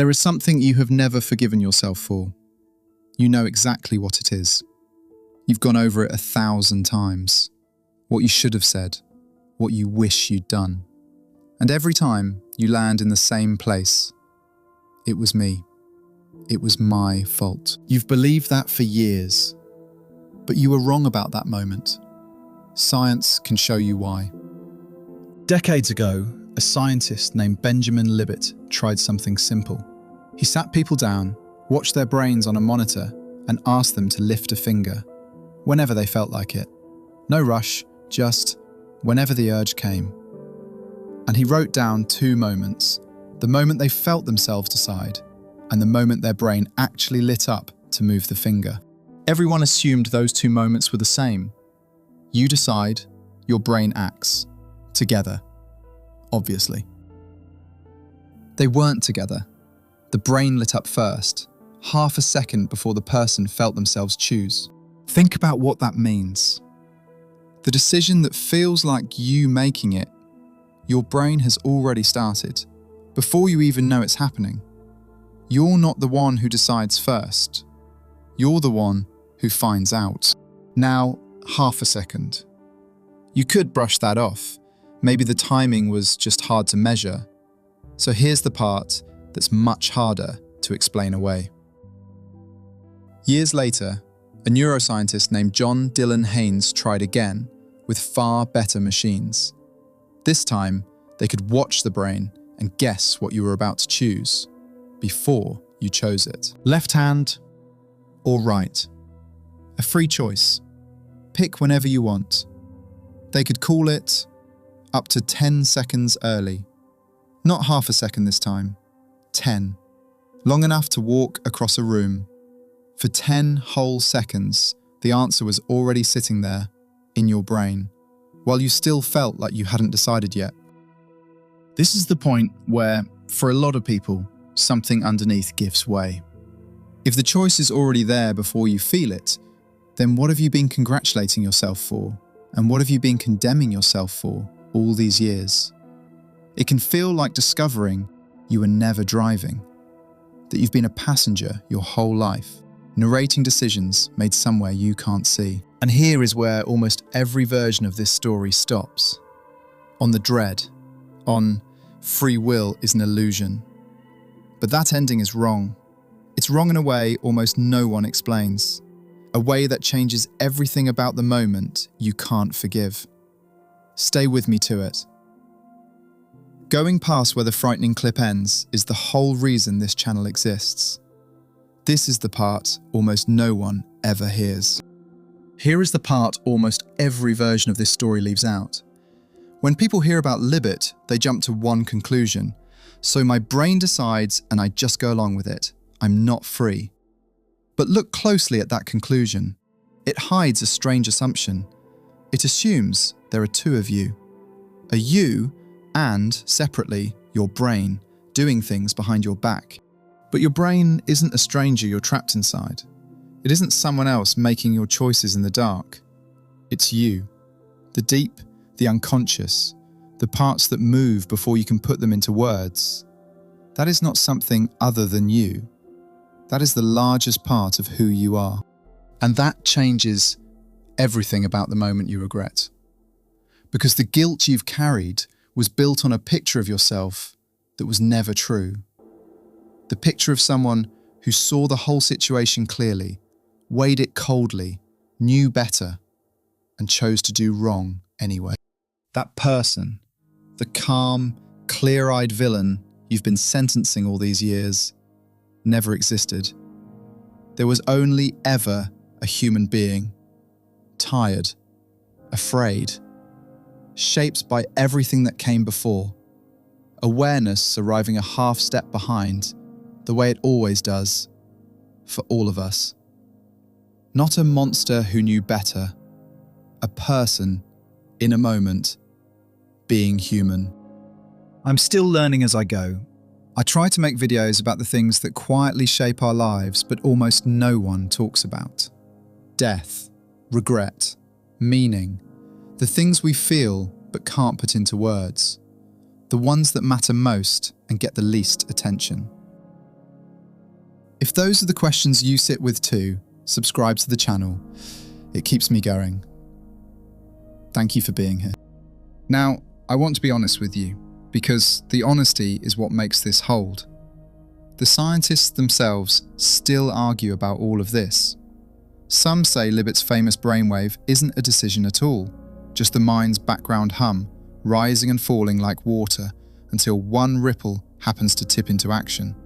There is something you have never forgiven yourself for. You know exactly what it is. You've gone over it 1,000 times. What you should have said, what you wish you'd done. And every time you land in the same place. It was me. It was my fault. You've believed that for years. But you were wrong about that moment. Science can show you why. Decades ago, a scientist named Benjamin Libet tried something simple. He sat people down, watched their brains on a monitor, and asked them to lift a finger, whenever they felt like it. No rush, just whenever the urge came. And he wrote down 2 moments, the moment they felt themselves decide, and the moment their brain actually lit up to move the finger. Everyone assumed those 2 moments were the same. You decide, your brain acts. Together. Obviously. They weren't together. The brain lit up first, half a second before the person felt themselves choose. Think about what that means. The decision that feels like you making it, your brain has already started, before you even know it's happening. You're not the one who decides first. You're the one who finds out. Now, half a second. You could brush that off. Maybe the timing was just hard to measure. So here's the part that's much harder to explain away. Years later, a neuroscientist named John Dylan Haynes tried again with far better machines. This time, they could watch the brain and guess what you were about to choose before you chose it. Left hand or right. A free choice. Pick whenever you want. They could call it up to 10 seconds early. Not half a second this time. 10. Long enough to walk across a room. For 10 whole seconds, the answer was already sitting there, in your brain, while you still felt like you hadn't decided yet. This is the point where, for a lot of people, something underneath gives way. If the choice is already there before you feel it, then what have you been congratulating yourself for? And what have you been condemning yourself for all these years? It can feel like discovering you were never driving, that you've been a passenger your whole life, narrating decisions made somewhere you can't see. And here is where almost every version of this story stops. On the dread, on free will is an illusion. But that ending is wrong. It's wrong in a way almost no one explains. A way that changes everything about the moment you can't forgive. Stay with me to it. Going past where the frightening clip ends is the whole reason this channel exists. This is the part almost no one ever hears. Here is the part almost every version of this story leaves out. When people hear about Libet, they jump to one conclusion. So my brain decides and I just go along with it. I'm not free. But look closely at that conclusion. It hides a strange assumption. It assumes there are 2 of you. A you and, separately, your brain, doing things behind your back. But your brain isn't a stranger you're trapped inside. It isn't someone else making your choices in the dark. It's you. The deep, the unconscious, the parts that move before you can put them into words. That is not something other than you. That is the largest part of who you are. And that changes everything about the moment you regret. Because the guilt you've carried was built on a picture of yourself that was never true. The picture of someone who saw the whole situation clearly, weighed it coldly, knew better, and chose to do wrong anyway. That person, the calm, clear-eyed villain you've been sentencing all these years, never existed. There was only ever a human being, tired, afraid, shaped by everything that came before, awareness arriving a half step behind, the way it always does, for all of us. Not a monster who knew better, a person, in a moment, being human. I'm still learning as I go. I try to make videos about the things that quietly shape our lives but almost no one talks about. Death, regret, meaning, the things we feel but can't put into words, the ones that matter most and get the least attention. If those are the questions you sit with too, subscribe to the channel. It keeps me going. Thank you for being here. Now, I want to be honest with you, because the honesty is what makes this hold. The scientists themselves still argue about all of this. Some say Libet's famous brainwave isn't a decision at all, just the mind's background hum, rising and falling like water until one ripple happens to tip into action.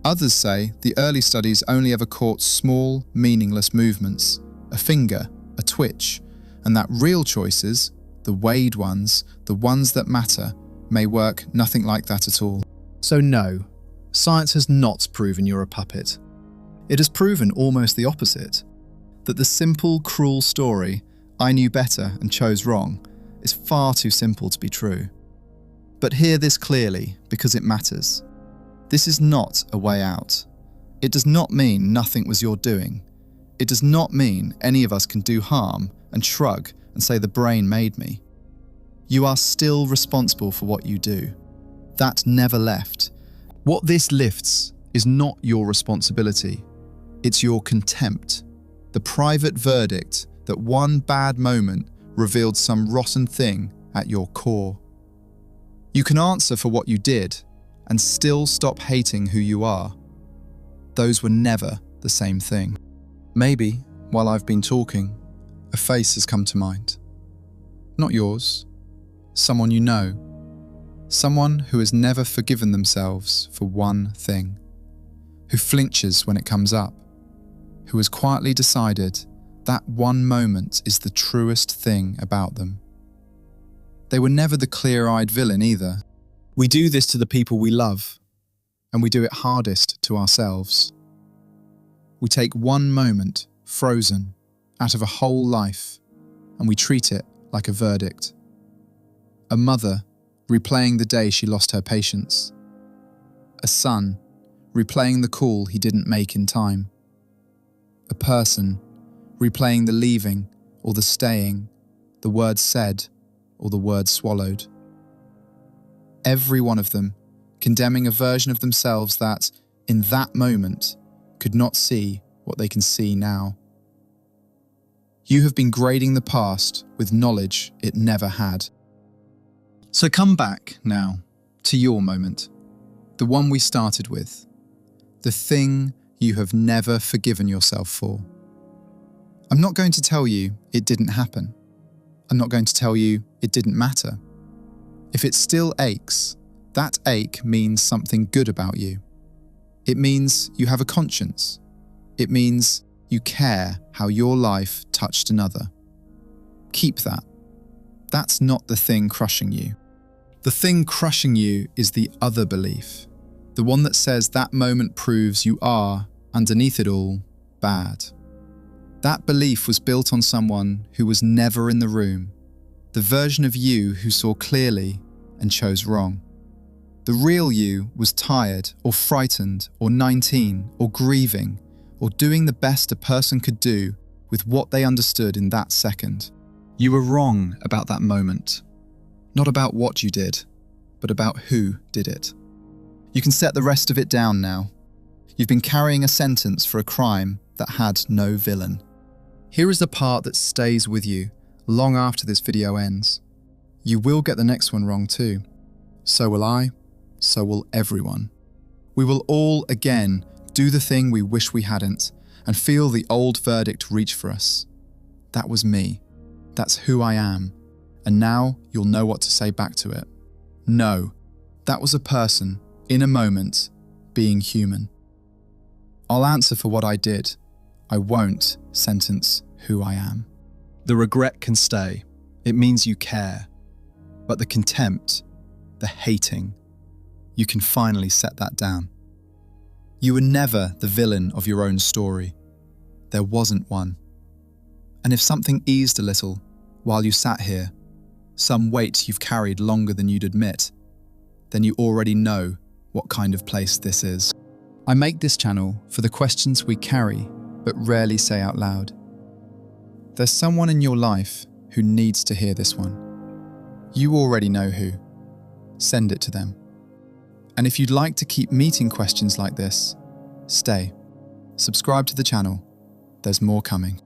Others say the early studies only ever caught small, meaningless movements, a finger, a twitch, and that real choices, the weighed ones, the ones that matter, may work nothing like that at all. So no, science has not proven you're a puppet. It has proven almost the opposite, that the simple, cruel story, "I knew better and chose wrong," is far too simple to be true. But hear this clearly, because it matters. This is not a way out. It does not mean nothing was your doing. It does not mean any of us can do harm and shrug and say the brain made me. You are still responsible for what you do. That never left. What this lifts is not your responsibility. It's your contempt. The private verdict that one bad moment revealed some rotten thing at your core. You can answer for what you did and still stop hating who you are. Those were never the same thing. Maybe, while I've been talking, a face has come to mind. Not yours. Someone you know. Someone who has never forgiven themselves for one thing. Who flinches when it comes up. Who has quietly decided that one moment is the truest thing about them. They were never the clear-eyed villain either. We do this to the people we love, and we do it hardest to ourselves. We take one moment, frozen, out of a whole life, and we treat it like a verdict. A mother replaying the day she lost her patience. A son replaying the call he didn't make in time. A person replaying the leaving or the staying, the words said or the words swallowed. Every one of them condemning a version of themselves that, in that moment, could not see what they can see now. You have been grading the past with knowledge it never had. So come back now to your moment, the one we started with, the thing you have never forgiven yourself for. I'm not going to tell you it didn't happen. I'm not going to tell you it didn't matter. If it still aches, that ache means something good about you. It means you have a conscience. It means you care how your life touched another. Keep that. That's not the thing crushing you. The thing crushing you is the other belief, the one that says that moment proves you are, underneath it all, bad. That belief was built on someone who was never in the room, the version of you who saw clearly and chose wrong. The real you was tired or frightened or 19 or grieving or doing the best a person could do with what they understood in that second. You were wrong about that moment. Not about what you did, but about who did it. You can set the rest of it down now. You've been carrying a sentence for a crime that had no villain. Here is the part that stays with you long after this video ends. You will get the next one wrong too. So will I, so will everyone. We will all again do the thing we wish we hadn't and feel the old verdict reach for us. That was me. That's who I am. And now you'll know what to say back to it. No, that was a person, in a moment, being human. I'll answer for what I did. I won't sentence who I am. The regret can stay. It means you care. But the contempt, the hating, you can finally set that down. You were never the villain of your own story. There wasn't one. And if something eased a little while you sat here, some weight you've carried longer than you'd admit, then you already know what kind of place this is. I make this channel for the questions we carry but rarely say out loud. There's someone in your life who needs to hear this one. You already know who. Send it to them. And if you'd like to keep meeting questions like this, stay. Subscribe to the channel. There's more coming.